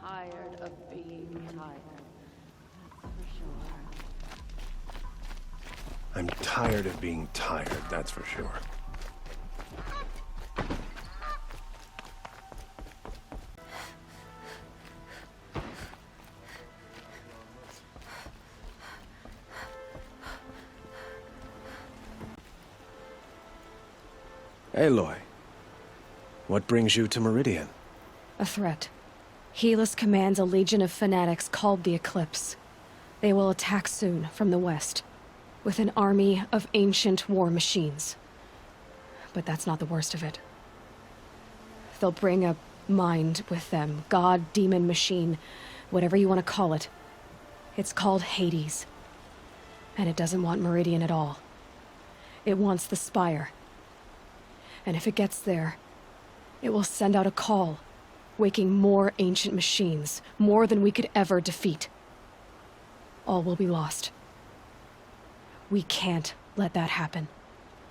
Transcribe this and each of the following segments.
tired of being tired. That's for sure. I'm tired of being tired, that's for sure. Aloy, what brings you to Meridian? A threat. Helis commands a legion of fanatics called the Eclipse. They will attack soon from the west, with an army of ancient war machines. But that's not the worst of it. They'll bring a mind with them, god, demon, machine, whatever you want to call it. It's called Hades. And it doesn't want Meridian at all. It wants the Spire. And if it gets there, it will send out a call, waking more ancient machines, more than we could ever defeat. All will be lost. We can't let that happen.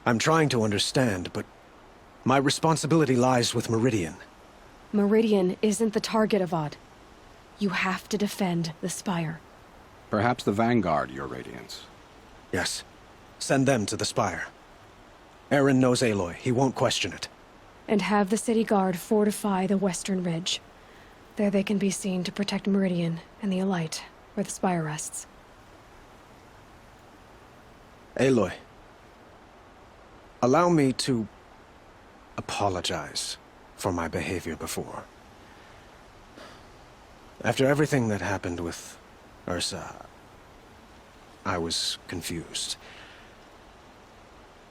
I'm trying to understand, but my responsibility lies with Meridian. Meridian isn't the target, Avad. You have to defend the Spire. Perhaps the Vanguard, Your Radiance. Yes. Send them to the Spire. Eren knows Aloy. He won't question it. And have the city guard fortify the western ridge. There they can be seen to protect Meridian and the Elite, where the Spire rests. Aloy, allow me to apologize for my behavior before. After everything that happened with Ursa, I was confused.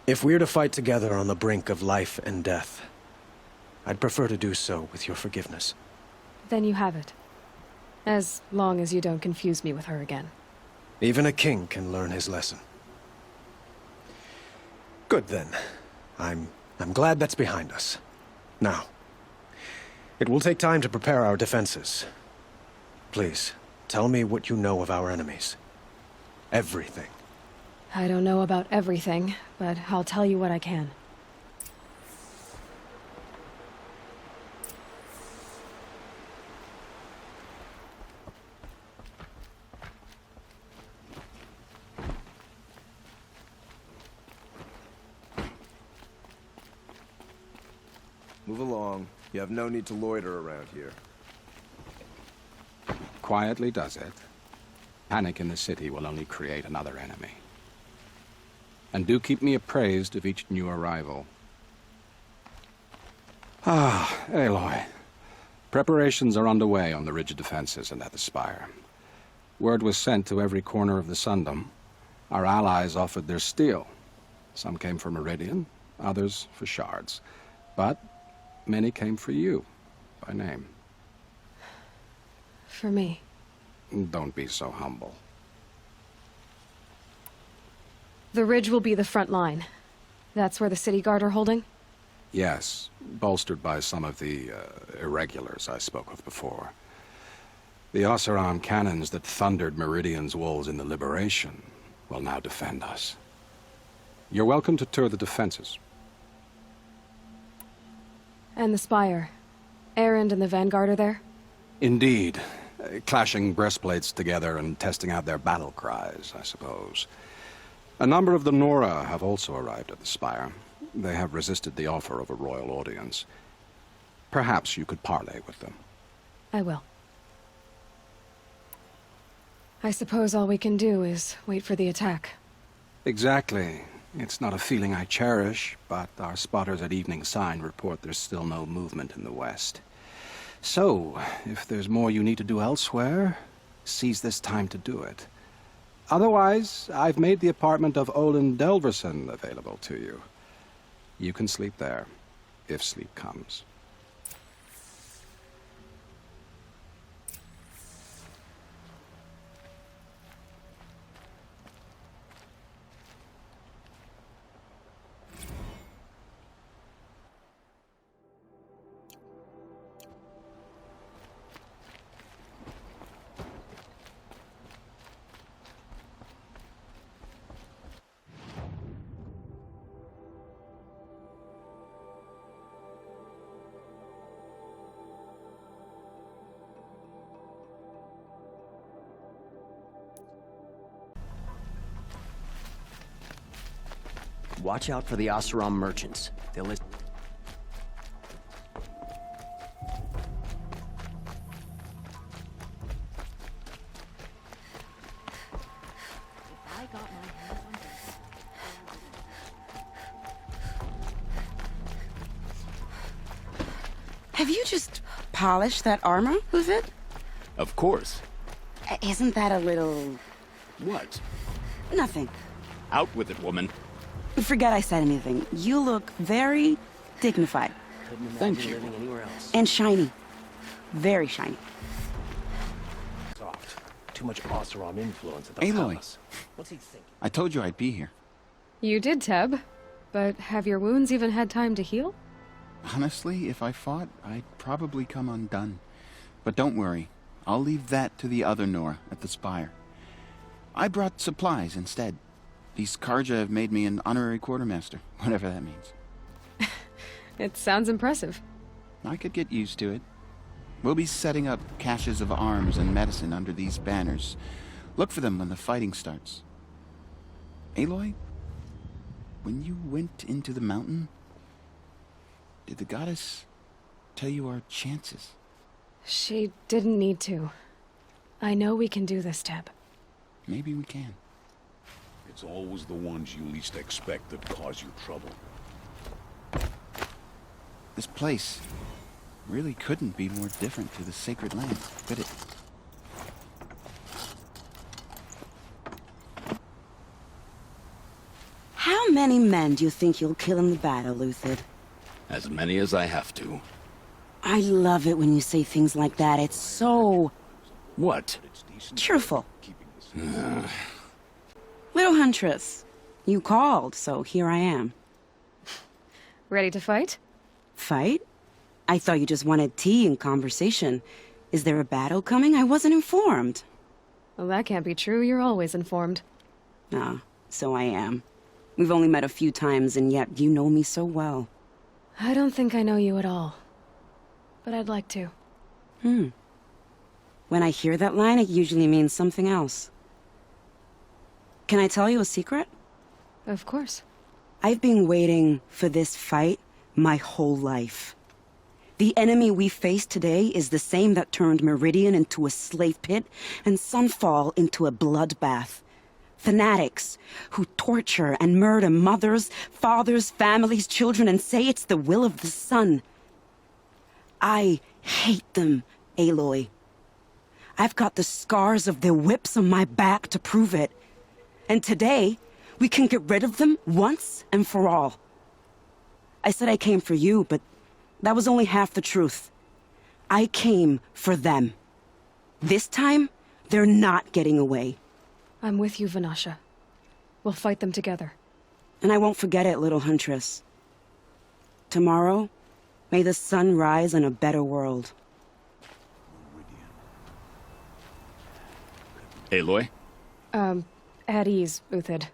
If we're to fight together on the brink of life and death, I'd prefer to do so with your forgiveness. Then you have it. As long as you don't confuse me with her again. Even a king can learn his lesson. Good then. I'm glad that's behind us. Now, it will take time to prepare our defenses. Please, tell me what you know of our enemies. Everything. I don't know about everything, but I'll tell you what I can. Move along. You have no need to loiter around here. Quietly does it. Panic in the city will only create another enemy. And do keep me appraised of each new arrival. Ah, Aloy. Preparations are underway on the ridge defenses and at the Spire. Word was sent to every corner of the Sundom. Our allies offered their steel. Some came for Meridian, others for shards. But many came for you, by name. For me. Don't be so humble. The ridge will be the front line. That's where the city guard are holding? Yes, bolstered by some of the irregulars I spoke of before. The Oseram cannons that thundered Meridian's walls in the Liberation will now defend us. You're welcome to tour the defenses. And the Spire. Erend and the Vanguard are there? Indeed. Clashing breastplates together and testing out their battle cries, I suppose. A number of the Nora have also arrived at the Spire. They have resisted the offer of a royal audience. Perhaps you could parley with them. I will. I suppose all we can do is wait for the attack. Exactly. It's not a feeling I cherish, but our spotters at Evening Sign report there's still no movement in the west. So, if there's more you need to do elsewhere, seize this time to do it. Otherwise, I've made the apartment of Olin Delverson available to you. You can sleep there, if sleep comes. Watch out for the Oseram merchants. They'll... I got my hands on this. Have you just polished that armor with it? Of course. Isn't that a little... What? nothing? Out with it, woman. Forget I said anything. You look very dignified. Couldn't Thank imagine you. living anywhere else. And shiny. Very shiny. Soft. Too much Oseram influence at the Aloy. palace. What's he thinking? I told you I'd be here. You did, Teb. But have your wounds even had time to heal? Honestly, if I fought, I'd probably come undone. But don't worry. I'll leave that to the other Nora at the Spire. I brought supplies instead. These Karja have made me an honorary quartermaster, whatever that means. It sounds impressive. I could get used to it. We'll be setting up caches of arms and medicine under these banners. Look for them when the fighting starts. Aloy, when you went into the mountain, did the goddess tell you our chances? She didn't need to. I know we can do this, Teb. Maybe we can. It's always the ones you least expect that cause you trouble. This place really couldn't be more different to the sacred land, could it? How many men do you think you'll kill in the battle, Luthid? As many as I have to. I love it when you say things like that. It's so What? cheerful. Little Huntress, you called, so here I am. Ready to fight? Fight? I thought you just wanted tea and conversation. Is there a battle coming? I wasn't informed. Well, that can't be true. You're always informed. Ah, so I am. We've only met a few times, and yet you know me so well. I don't think I know you at all. But I'd like to. When I hear that line, it usually means something else. Can I tell you a secret? Of course. I've been waiting for this fight my whole life. The enemy we face today is the same that turned Meridian into a slave pit and Sunfall into a bloodbath. Fanatics who torture and murder mothers, fathers, families, children, and say it's the will of the sun. I hate them, Aloy. I've got the scars of their whips on my back to prove it. And today, we can get rid of them once and for all. I said I came for you, but that was only half the truth. I came for them. This time, they're not getting away. I'm with you, Vanasha. We'll fight them together. And I won't forget it, little Huntress. Tomorrow, may the sun rise in a better world. Aloy? At ease, Uthid.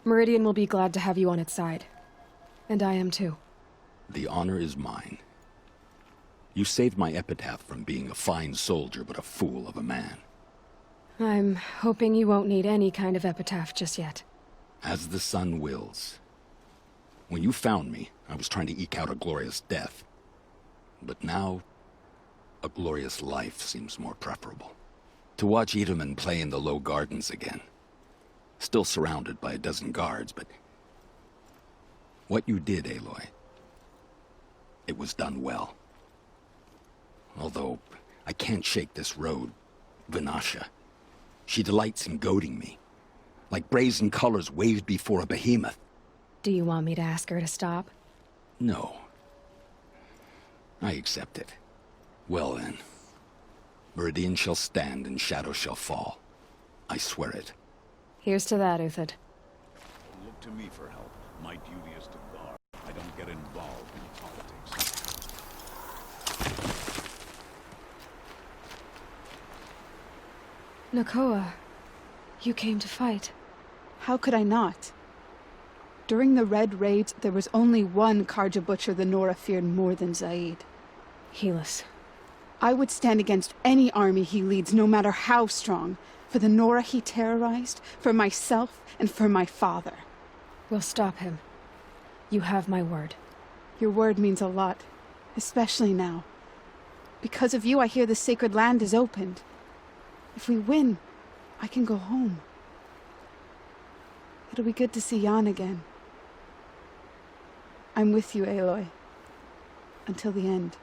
Meridian will be glad to have you on its side. And I am too. The honor is mine. You saved my epitaph from being a fine soldier but a fool of a man. I'm hoping you won't need any kind of epitaph just yet. As the sun wills. When you found me, I was trying to eke out a glorious death. But now, a glorious life seems more preferable. To watch Edelman play in the low gardens again. Still surrounded by a dozen guards, but... what you did, Aloy, it was done well. Although, I can't shake this road, Vanasha. She delights in goading me. Like brazen colors waved before a behemoth. Do you want me to ask her to stop? No. I accept it. Well then. Meridian shall stand and shadow shall fall. I swear it. Here's to that, Uthid. Look to me for help. My duty is to guard. I don't get involved in politics. Nakoa, you came to fight. How could I not? During the Red Raids, there was only one Karja butcher the Nora feared more than Zaid. Helis. I would stand against any army he leads, no matter how strong, for the Nora he terrorized, for myself, and for my father. We'll stop him. You have my word. Your word means a lot, especially now. Because of you, I hear the sacred land is opened. If we win, I can go home. It'll be good to see Jan again. I'm with you, Aloy. Until the end.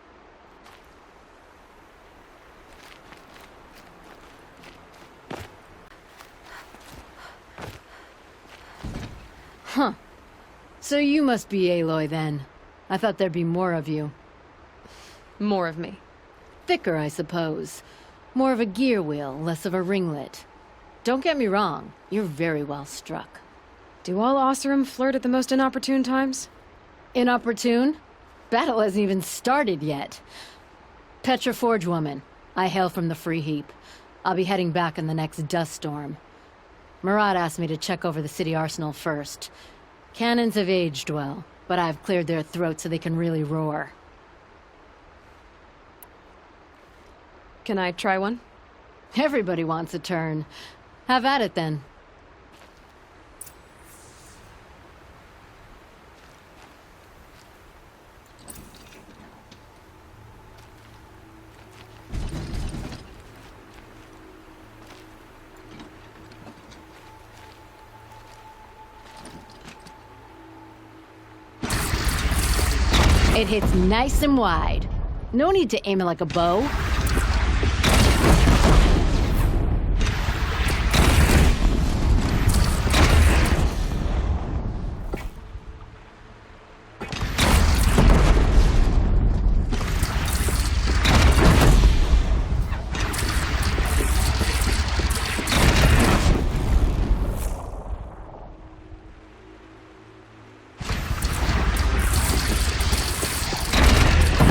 Huh. So you must be Aloy then. I thought there'd be more of you. More of me. Thicker, I suppose. More of a gear wheel, less of a ringlet. Don't get me wrong, you're very well struck. Do all Oseram flirt at the most inopportune times? Inopportune? Battle hasn't even started yet. Petra Forge woman. I hail from the Free Heap. I'll be heading back in the next dust storm. Marat asked me to check over the city arsenal first. Cannons have aged well, but I've cleared their throats so they can really roar. Can I try one? Everybody wants a turn. Have at it then. It hits nice and wide. No need to aim it like a bow.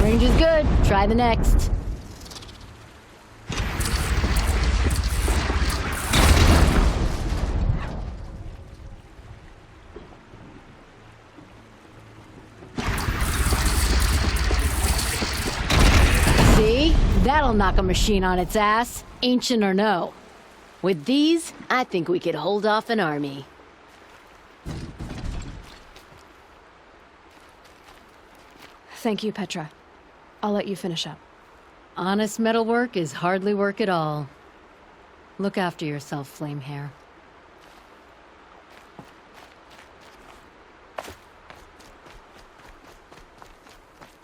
Range is good. Try the next. See? That'll knock a machine on its ass, ancient or no. With these, I think we could hold off an army. Thank you, Petra. I'll let you finish up. Honest metalwork is hardly work at all. Look after yourself, Flamehair.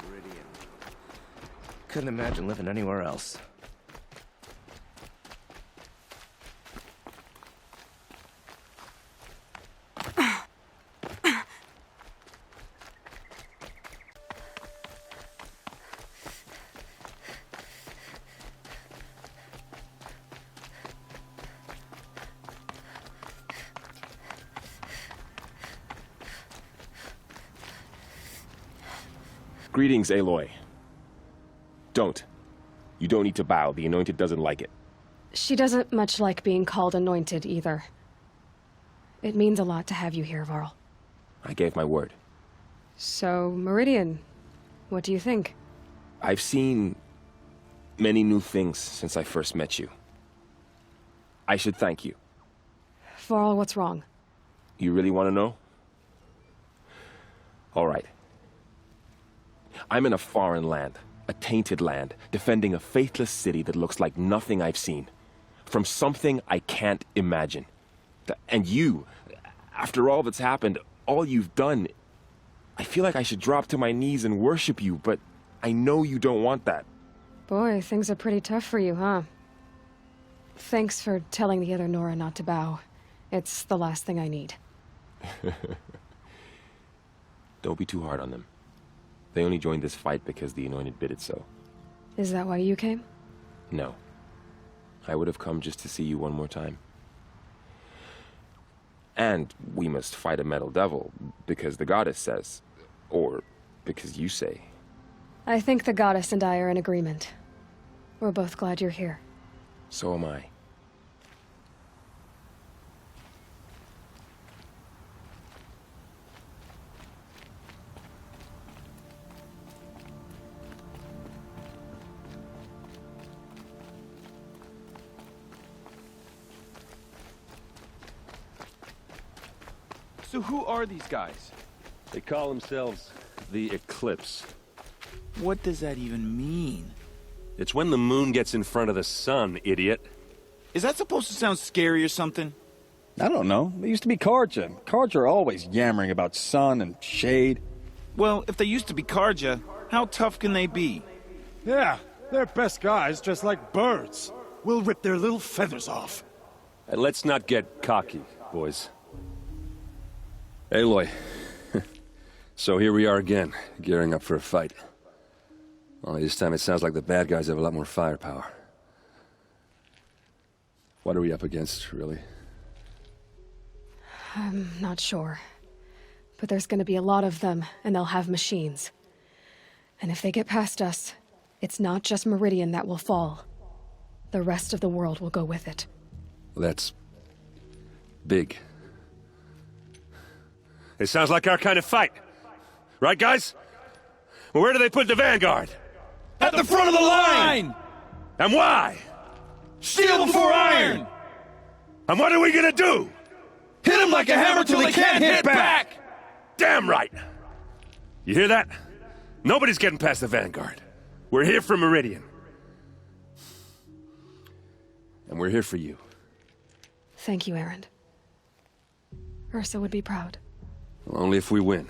Meridian. Couldn't imagine living anywhere else. Greetings, Aloy. Don't. You don't need to bow. The Anointed doesn't like it. She doesn't much like being called anointed, either. It means a lot to have you here, Varl. I gave my word. So, Meridian, what do you think? I've seen many new things since I first met you. I should thank you. Varl, what's wrong? You really want to know? All right. I'm in a foreign land, a tainted land, defending a faithless city that looks like nothing I've seen. From something I can't imagine. And you, after all that's happened, all you've done, I feel like I should drop to my knees and worship you, but I know you don't want that. Boy, things are pretty tough for you, huh? Thanks for telling the other Nora not to bow. It's the last thing I need. Don't be too hard on them. They only joined this fight because the Anointed bid it so. Is that why you came? No. I would have come just to see you one more time. And we must fight a metal devil, because the goddess says. Or because you say. I think the goddess and I are in agreement. We're both glad you're here. So am I. So who are these guys? They call themselves the Eclipse. What does that even mean? It's when the moon gets in front of the sun, idiot. Is that supposed to sound scary or something? I don't know. They used to be Karja, and Karja are always yammering about sun and shade. Well, if they used to be Karja, how tough can they be? Yeah, they're best guys, just like birds. We'll rip their little feathers off. And let's not get cocky, boys. Aloy. So here we are again, gearing up for a fight. Only this time it sounds like the bad guys have a lot more firepower. What are we up against, really? I'm not sure. But there's gonna be a lot of them, and they'll have machines. And if they get past us, it's not just Meridian that will fall. The rest of the world will go with it. That's big. It sounds like our kind of fight. Right, guys? Well, where do they put the Vanguard? At the front of the line! And why? Steel before iron! And what are we gonna do? Hit him like a hammer till he can't hit back! Damn right! You hear that? Nobody's getting past the Vanguard. We're here for Meridian. And we're here for you. Thank you, Erend. Ursa would be proud. Well, only if we win.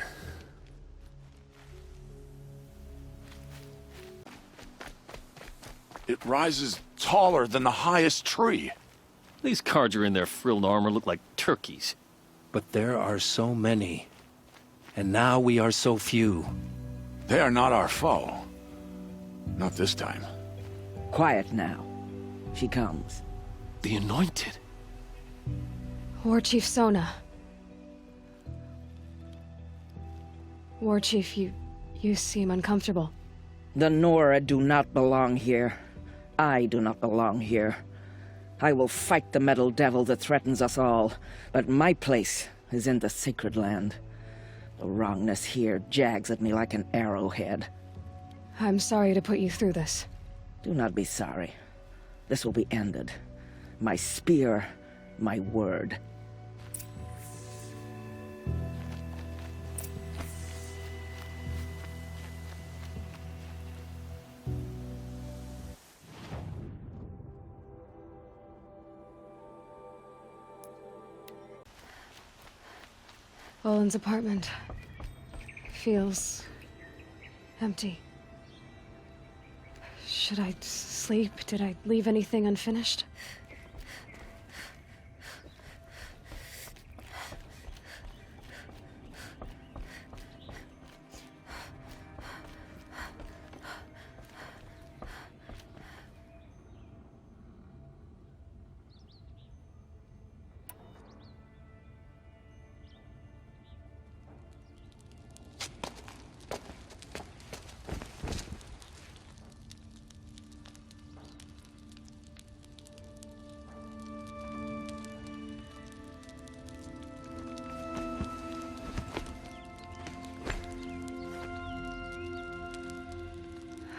It rises taller than the highest tree. These Karja in their frilled armor look like turkeys. But there are so many. And now we are so few. They are not our foe. Not this time. Quiet now. She comes. The Anointed. War Chief Sona. War Chief, you seem uncomfortable. The Nora do not belong here. I do not belong here. I will fight the metal devil that threatens us all, but my place is in the sacred land. The wrongness here jags at me like an arrowhead. I'm sorry to put you through this. Do not be sorry. This will be ended. My spear, my word. Olin's apartment feels empty. Should I sleep? Did I leave anything unfinished?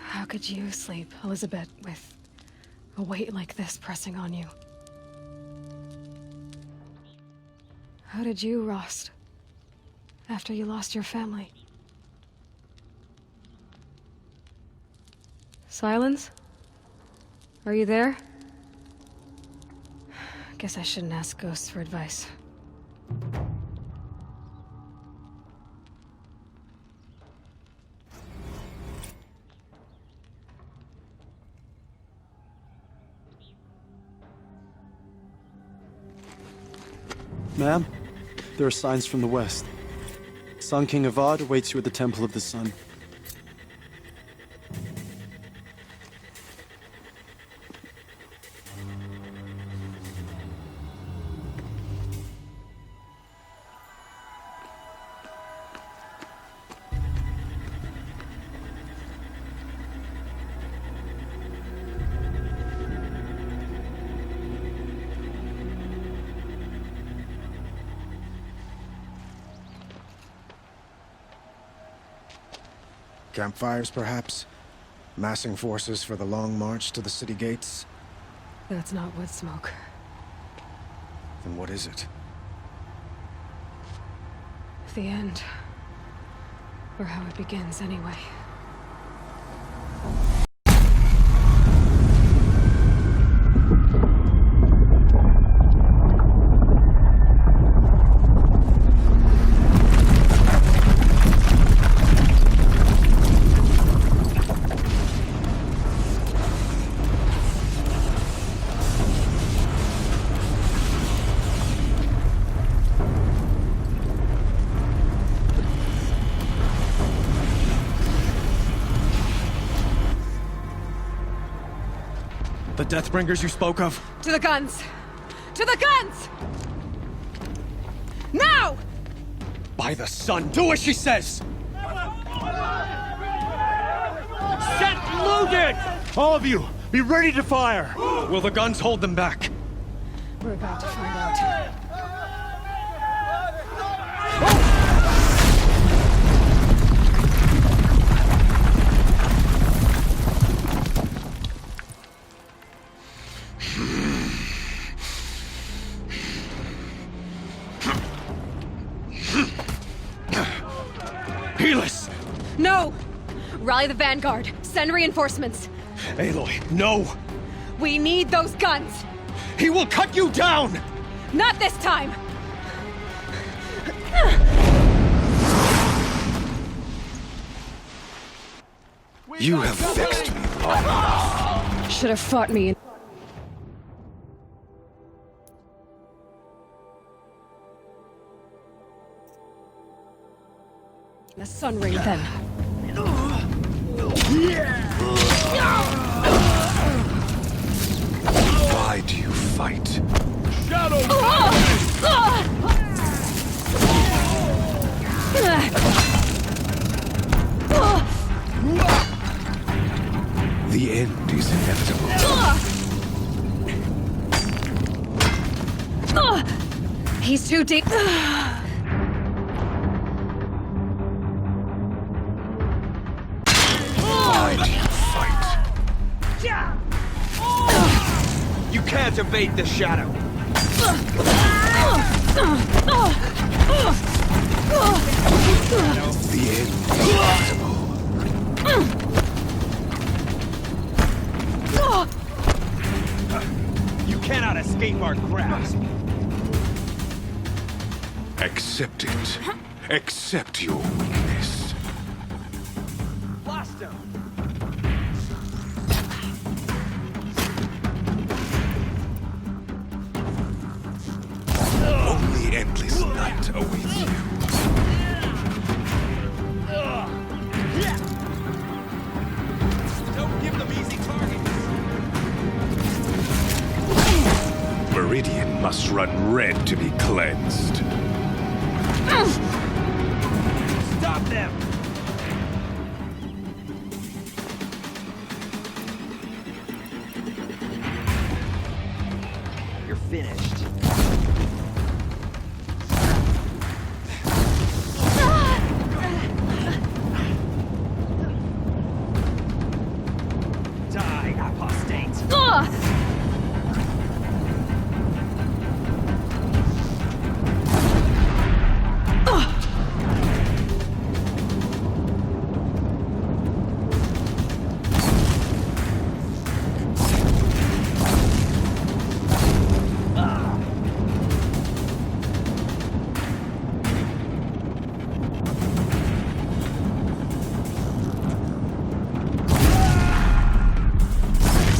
How could you sleep, Elizabeth, with a weight like this pressing on you? How did you, Rost, after you lost your family? Silence? Are you there? Guess I shouldn't ask ghosts for advice. Ma'am, there are signs from the west. Sun King Avad awaits you at the Temple of the Sun. Campfires, perhaps? Massing forces for the long march to the city gates? That's not wood smoke. Then what is it? like the end. Or how it begins, anyway. The Deathbringers you spoke of? To the guns! To the guns! Now! By the sun, do as she says! Set loaded! All of you, be ready to fire! Will the guns hold them back? We're about to find out. Helis! No! Rally the vanguard. Send reinforcements. Aloy, no! We need those guns! He will cut you down! Not this time! You have vexed me long enough. Should have fought me in... The sun ray then. Why do you fight? Shadow! The end is inevitable. He's too deep. Why do you fight? You can't evade the shadow! The end is inevitable. You cannot escape our grasp! Accept it. Accept your weakness. Blast him! Only endless night awaits you. Don't give them easy targets! Meridian must run red to be cleansed. Stop them! You're finished. Die, apostate!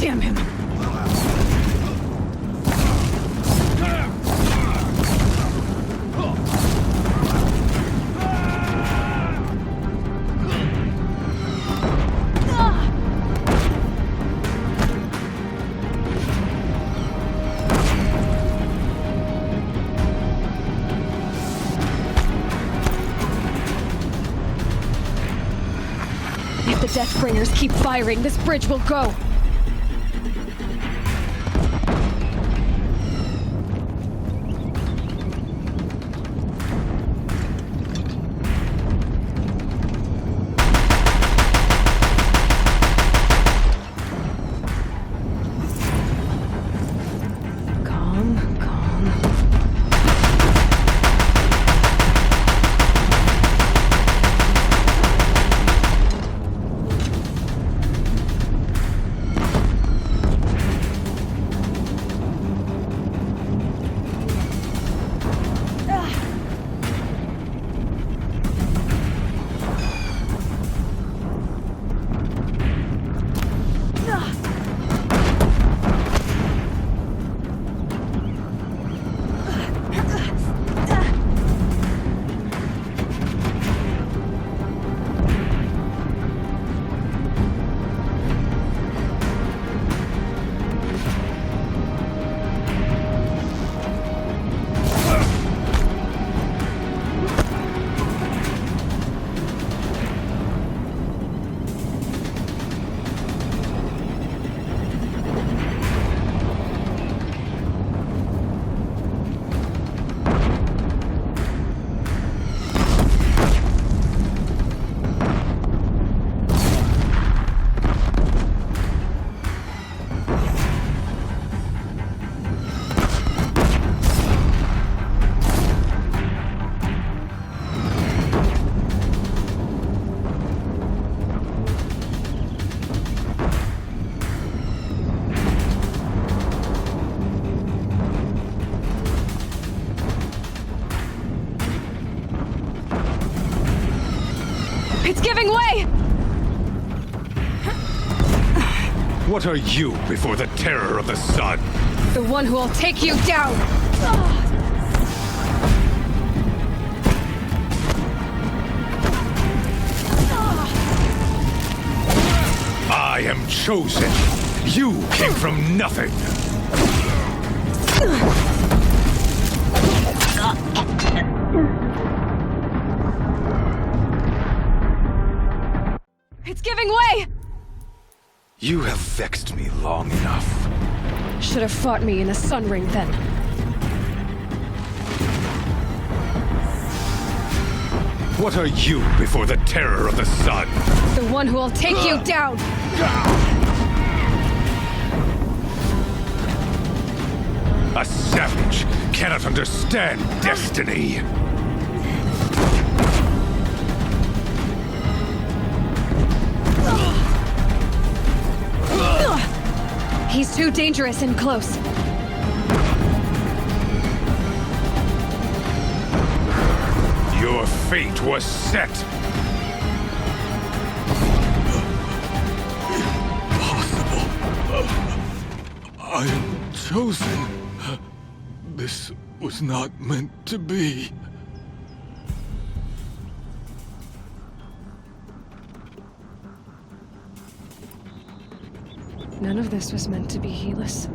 Damn him! If the Deathbringers keep firing, this bridge will go! Calm, calm. It's giving way! What are you before the terror of the sun? The one who will take you down! I am chosen. You came from nothing. It's giving way! You have vexed me long enough. Should have fought me in the Sun Ring then. What are you before the terror of the sun? The one who will take you down! A savage cannot understand destiny. He's too dangerous and close. Your fate was set. Impossible. I am chosen. This was not meant to be. None of this was meant to be, Helis.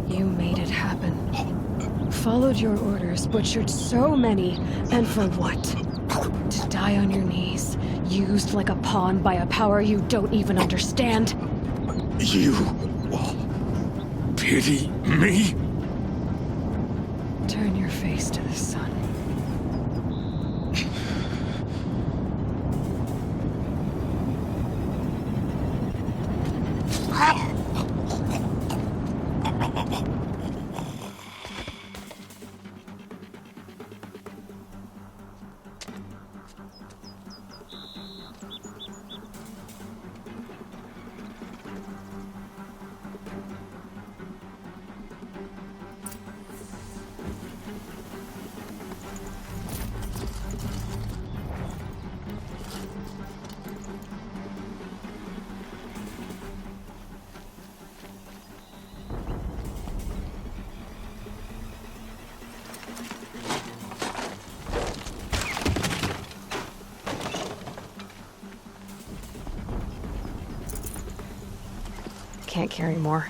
You made it happen. Followed your orders, butchered so many, and for what? To die on your knees, used like a pawn by a power you don't even understand? You pity me? Turn your face to the sun. Can't carry more.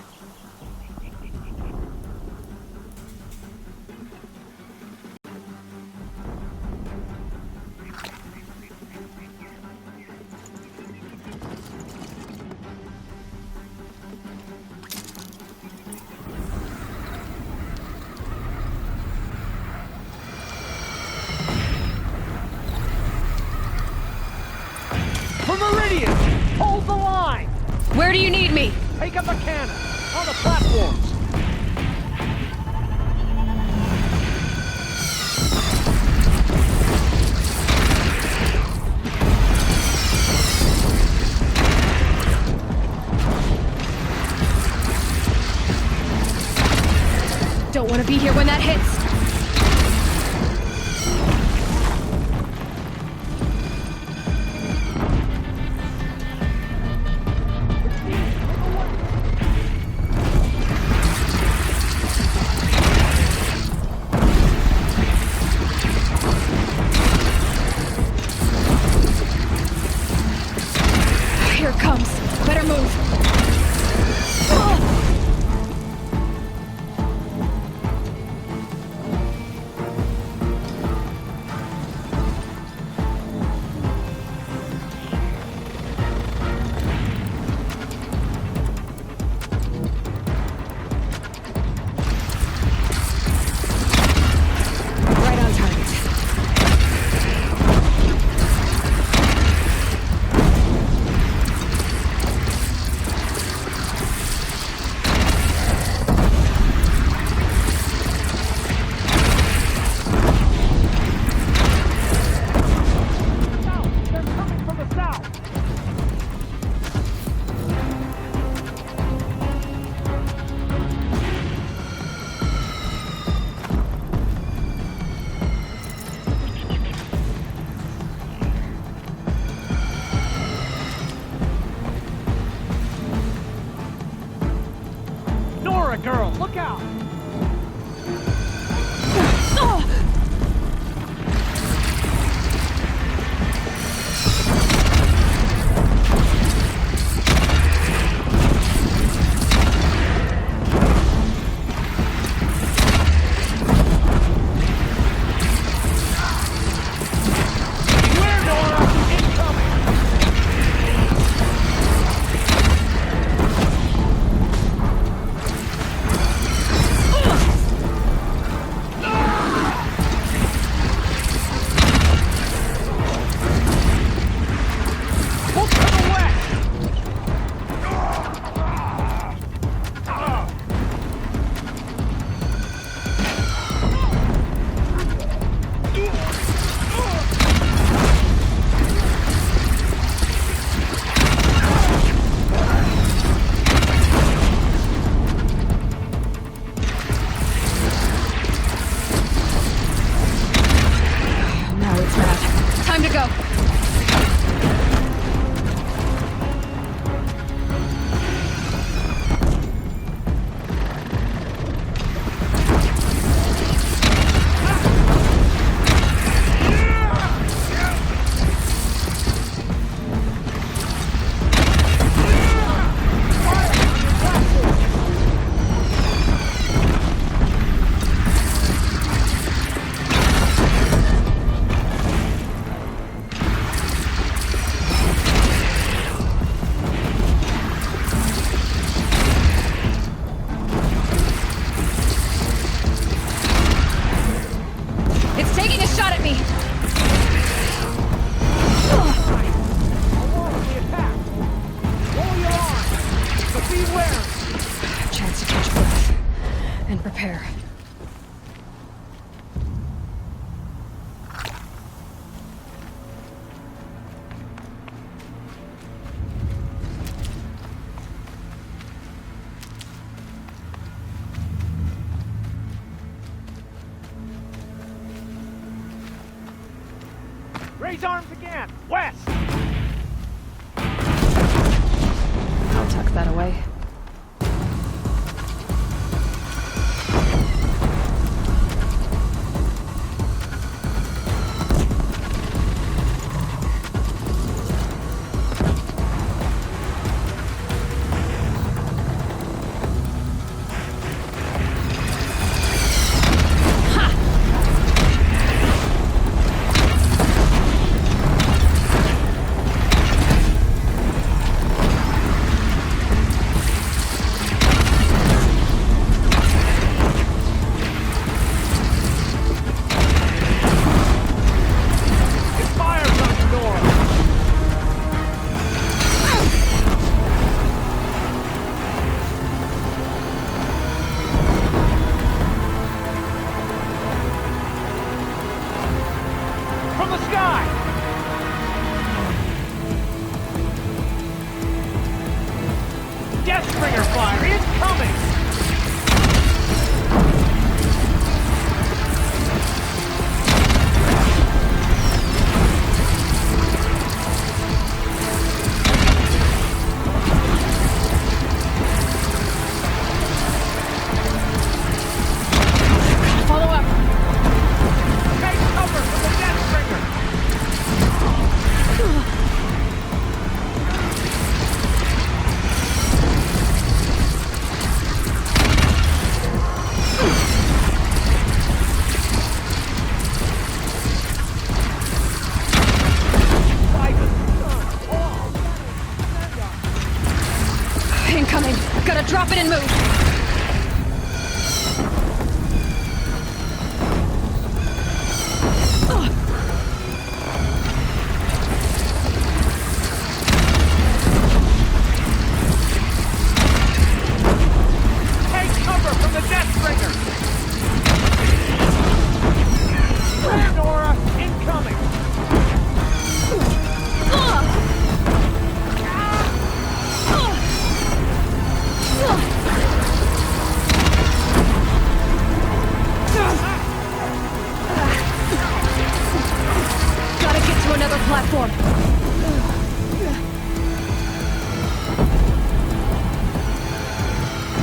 For Meridian! Hold the line! Where do you need me? Take up a cannon! On the platforms! Don't want to be here when that hits! Here it comes. Better move. Look out! Time to go. It's taking a shot at me. Chance to catch breath and prepare. Raise arms again! West! I'll tuck that away. From the sky! Deathbringer fire incoming! Follow up. Take cover from the Deathbringer! Incoming. Gotta drop it and move. Take cover from the Deathbringer! Nora, incoming! Gotta get to another platform.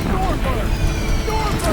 Stormbird! Stormbird!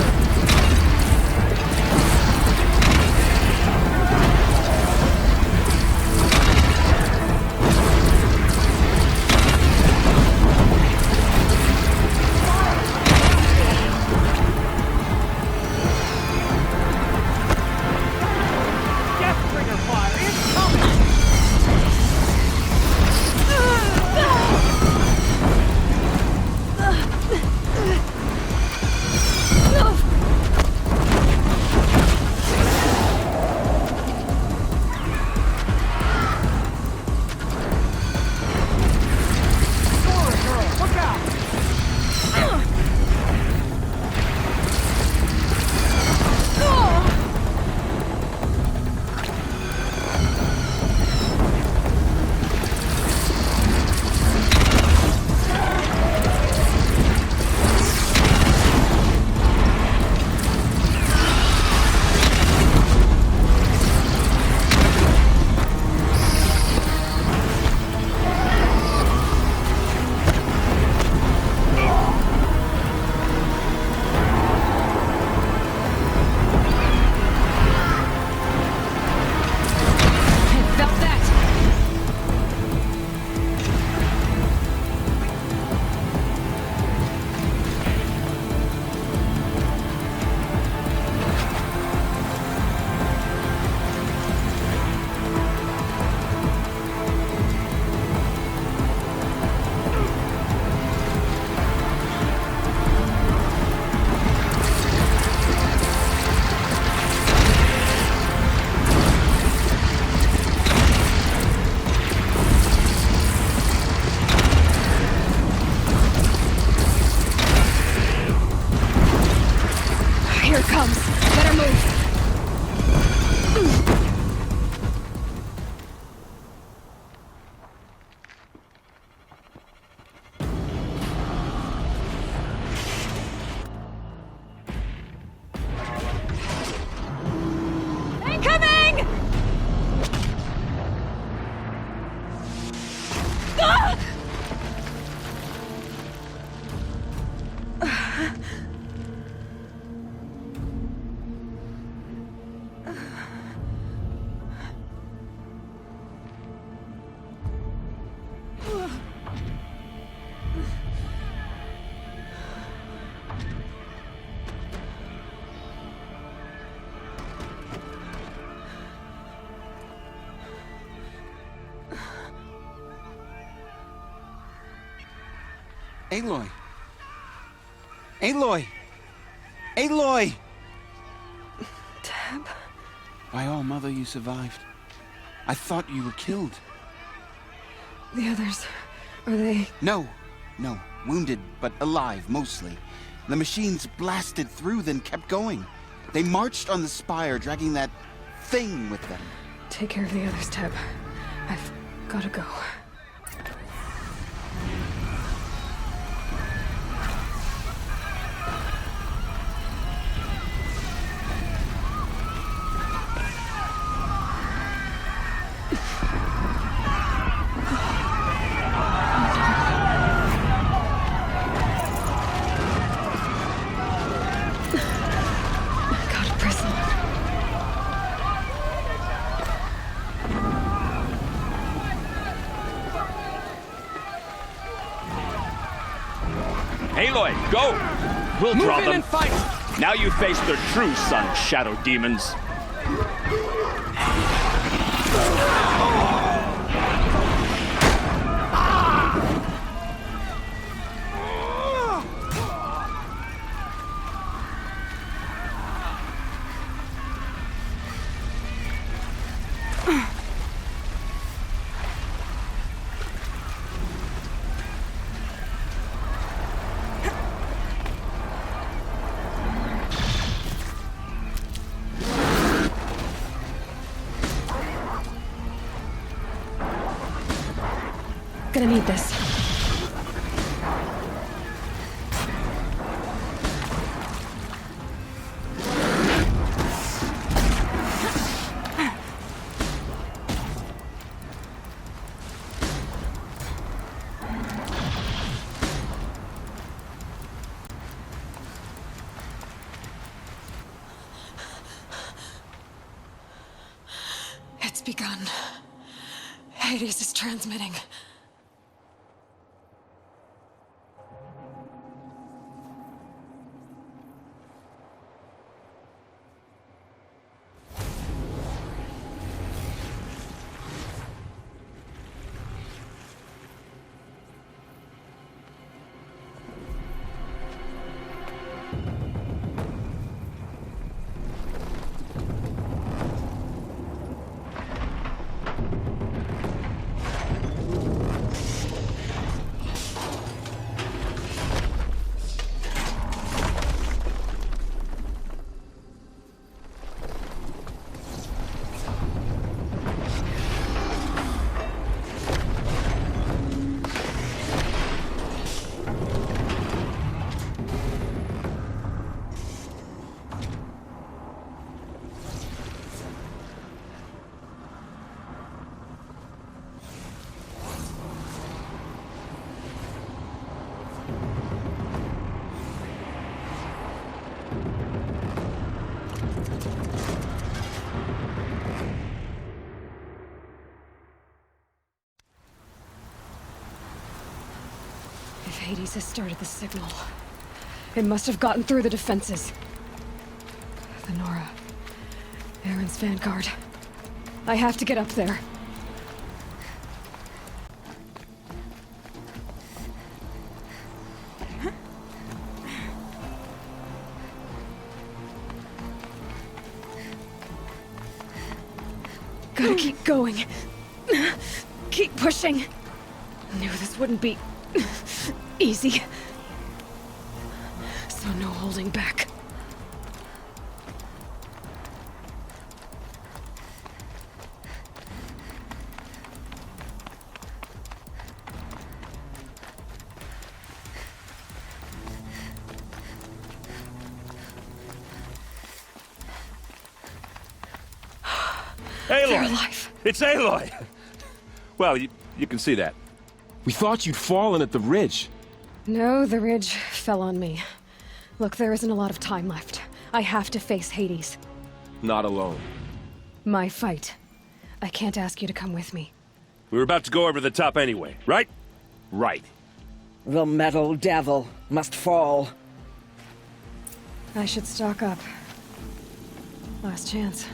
Aloy! Aloy! Aloy! Tab? By all, Mother, you survived. I thought you were killed. The others, are they... No. Wounded, but alive, mostly. The machines blasted through, then kept going. They marched on the spire, dragging that thing with them. Take care of the others, Tab. I've gotta go. Aloy, go! We'll Move draw in them. and fight! Now you face their true son, shadow demons. Gonna need this. It's begun. Hades is transmitting. If Hades has started the signal, it must have gotten through the defenses. The Nora. Aaron's vanguard. I have to get up there. Gotta keep going. Keep pushing. Knew this wouldn't be easy. So no holding back. Aloy! They're alive. It's Aloy! Well, you can see that. We thought you'd fallen at the ridge. No, the ridge fell on me. Look, there isn't a lot of time left. I have to face Hades. Not alone. My fight. I can't ask you to come with me. We were about to go over the top anyway, right? Right. The metal devil must fall. I should stock up. Last chance.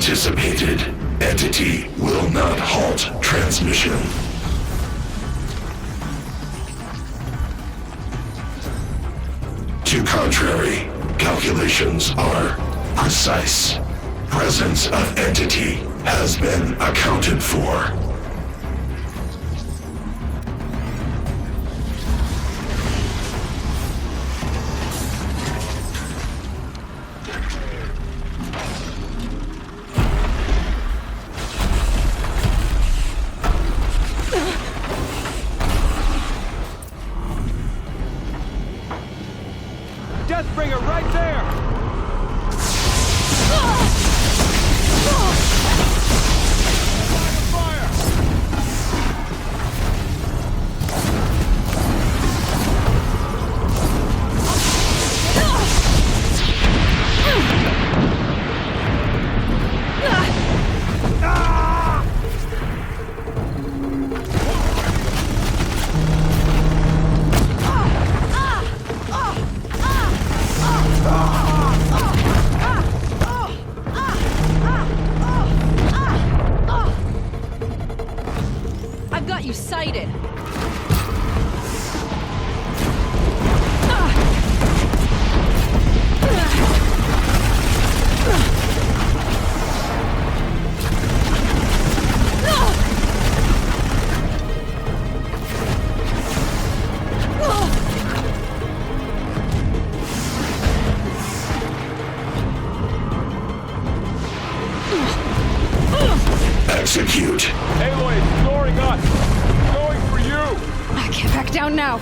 anticipated, Entity will not halt transmission. To contrary, calculations are precise. Presence of Entity has been accounted for. Deathbringer right there! I've got you sighted. Execute. Aloy is ignoring us! Going for you! I can't back down now.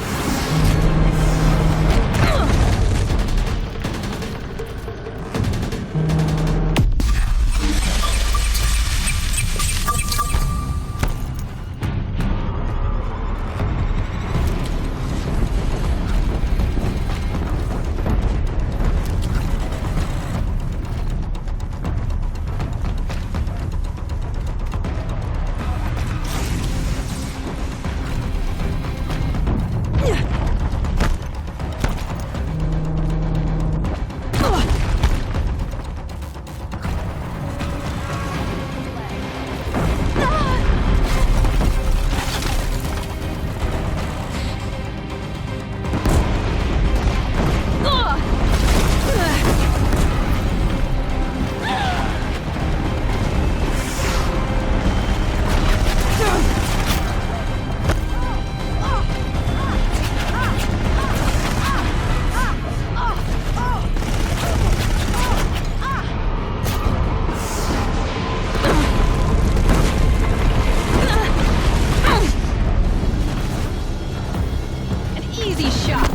Easy shot.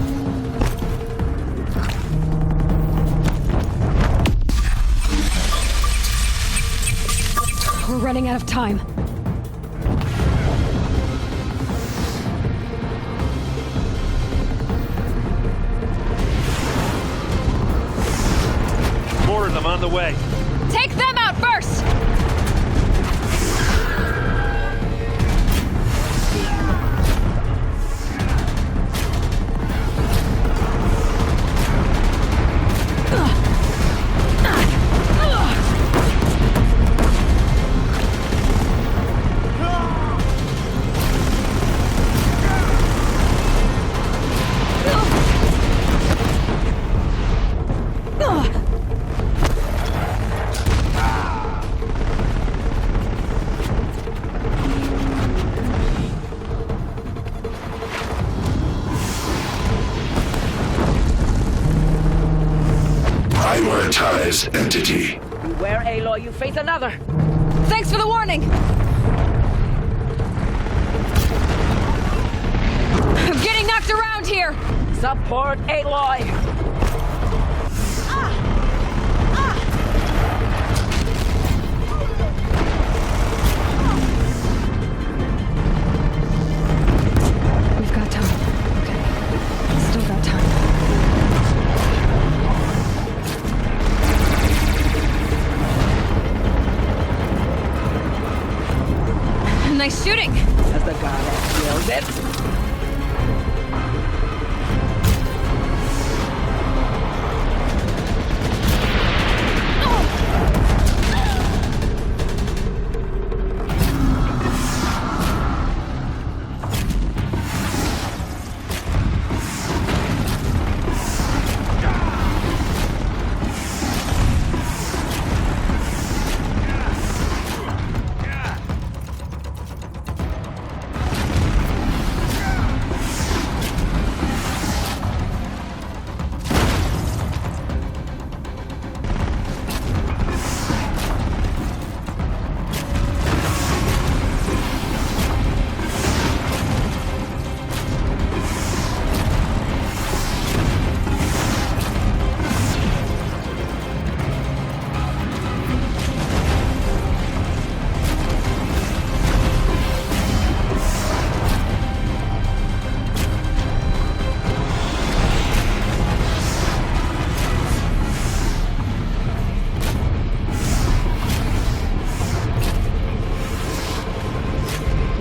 We're running out of time. Orders, I'm on the way. Take them out first! Prioritize Entity. Beware, Aloy, you face another. Thanks for the warning! I'm getting knocked around here! Support Aloy! We've got time. Okay. Still got time. Nice shooting! As the goddess wills it.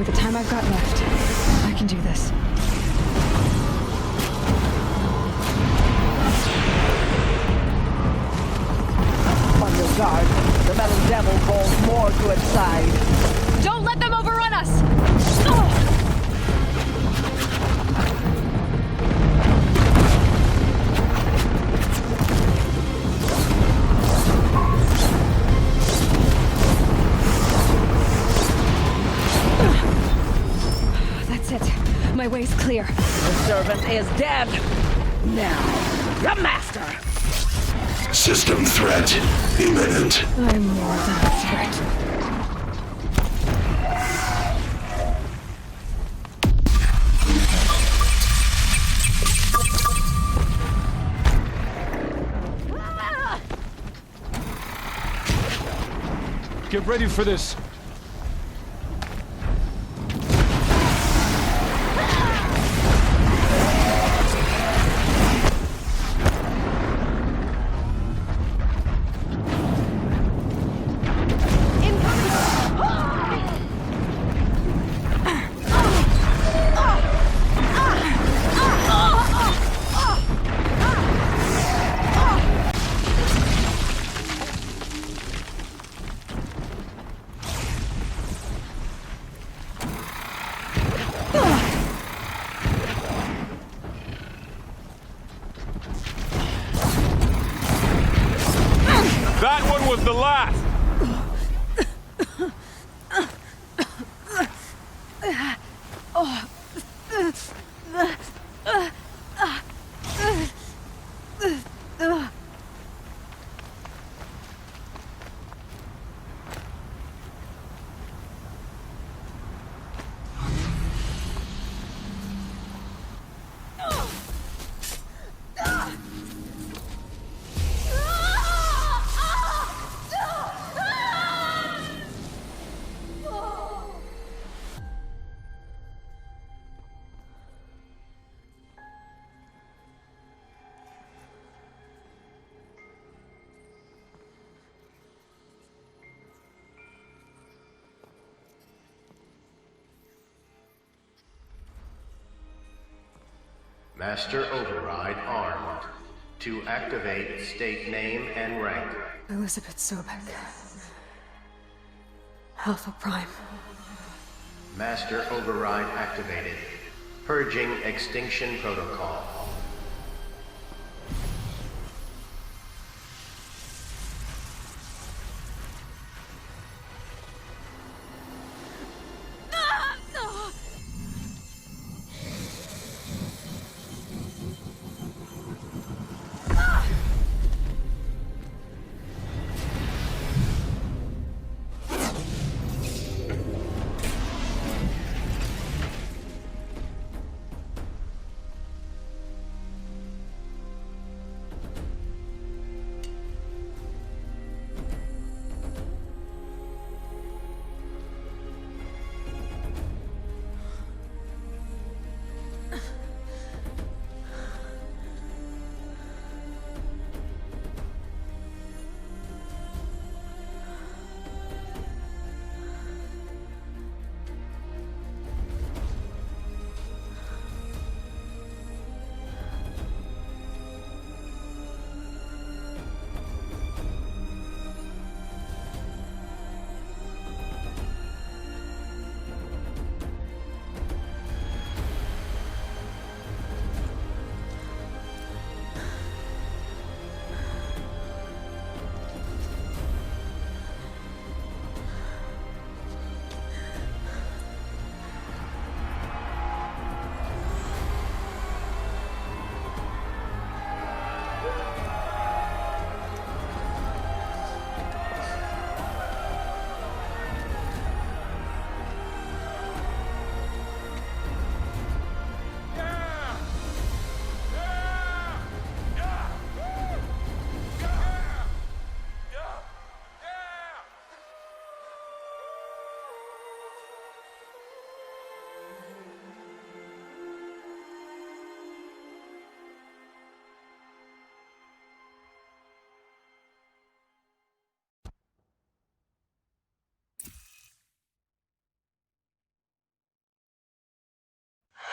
With the time I've got left, I can do this. On your guard. The metal devil calls more to its side. Don't let them overrun us! That's it. My way's clear. The servant is dead. Now, the master. System threat imminent. I'm more than a threat. Get ready for this. That one was the last! Master Override armed. To activate, state name and rank. Elizabeth Sobek. Alpha Prime. Master Override activated. Purging Extinction Protocol.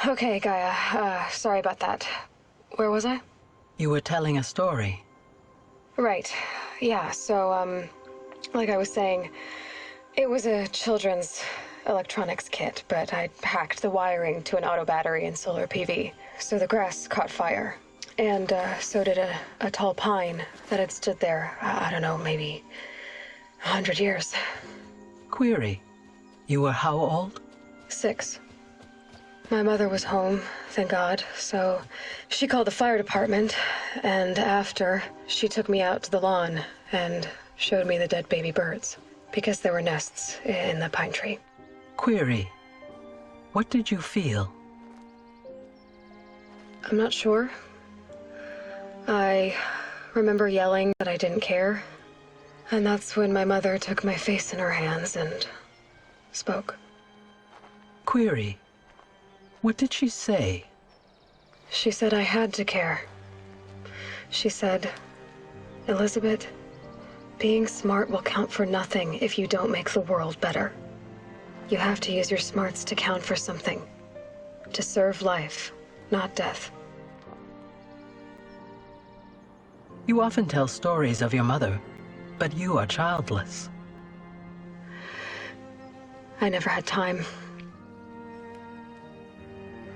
Okay, Gaia. Sorry about that. Where was I? You were telling a story. Right. Yeah, so, like I was saying, it was a children's electronics kit, but I'd hacked the wiring to an auto battery and solar PV. So the grass caught fire. And, so did a tall pine that had stood there, I don't know, maybe 100 years. Query. You were how old? 6. My mother was home, thank God, so she called the fire department, and after, she took me out to the lawn and showed me the dead baby birds, because there were nests in the pine tree. Query. What did you feel? I'm not sure. I remember yelling that I didn't care, and that's when my mother took my face in her hands and spoke. Query. What did she say? She said I had to care. She said, Elizabeth, being smart will count for nothing if you don't make the world better. You have to use your smarts to count for something. To serve life, not death. You often tell stories of your mother, but you are childless. I never had time.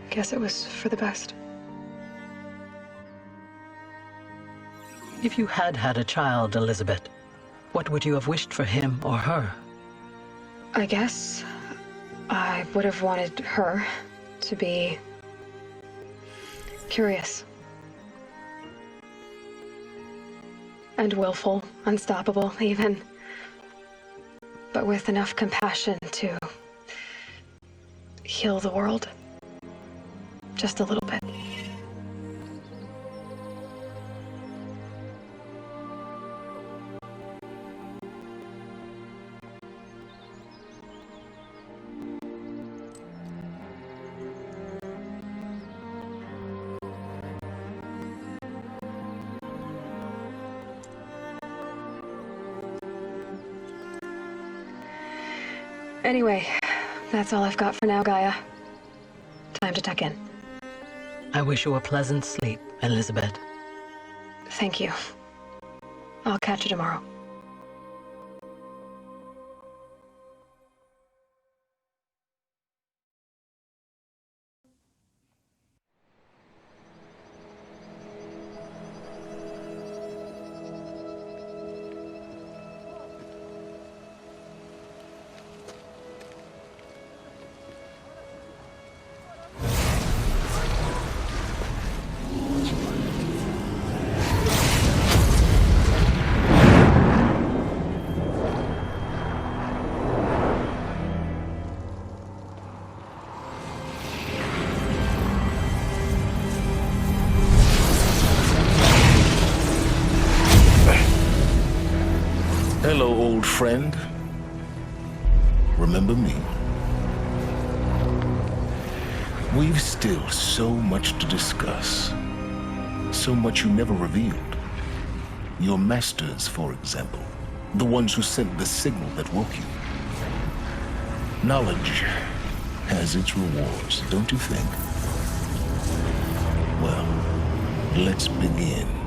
Guess it was for the best. If you had had a child, Elizabeth, what would you have wished for him or her? I guess I would have wanted her to be curious. And willful, unstoppable, even. But with enough compassion to heal the world. Just a little bit. Anyway, that's all I've got for now, Gaia. Time to tuck in. I wish you a pleasant sleep, Elizabeth. Thank you. I'll catch you tomorrow. Hello, old friend. Remember me? We've still so much to discuss. So much you never revealed. Your masters, for example. The ones who sent the signal that woke you. Knowledge has its rewards, don't you think? Well, let's begin.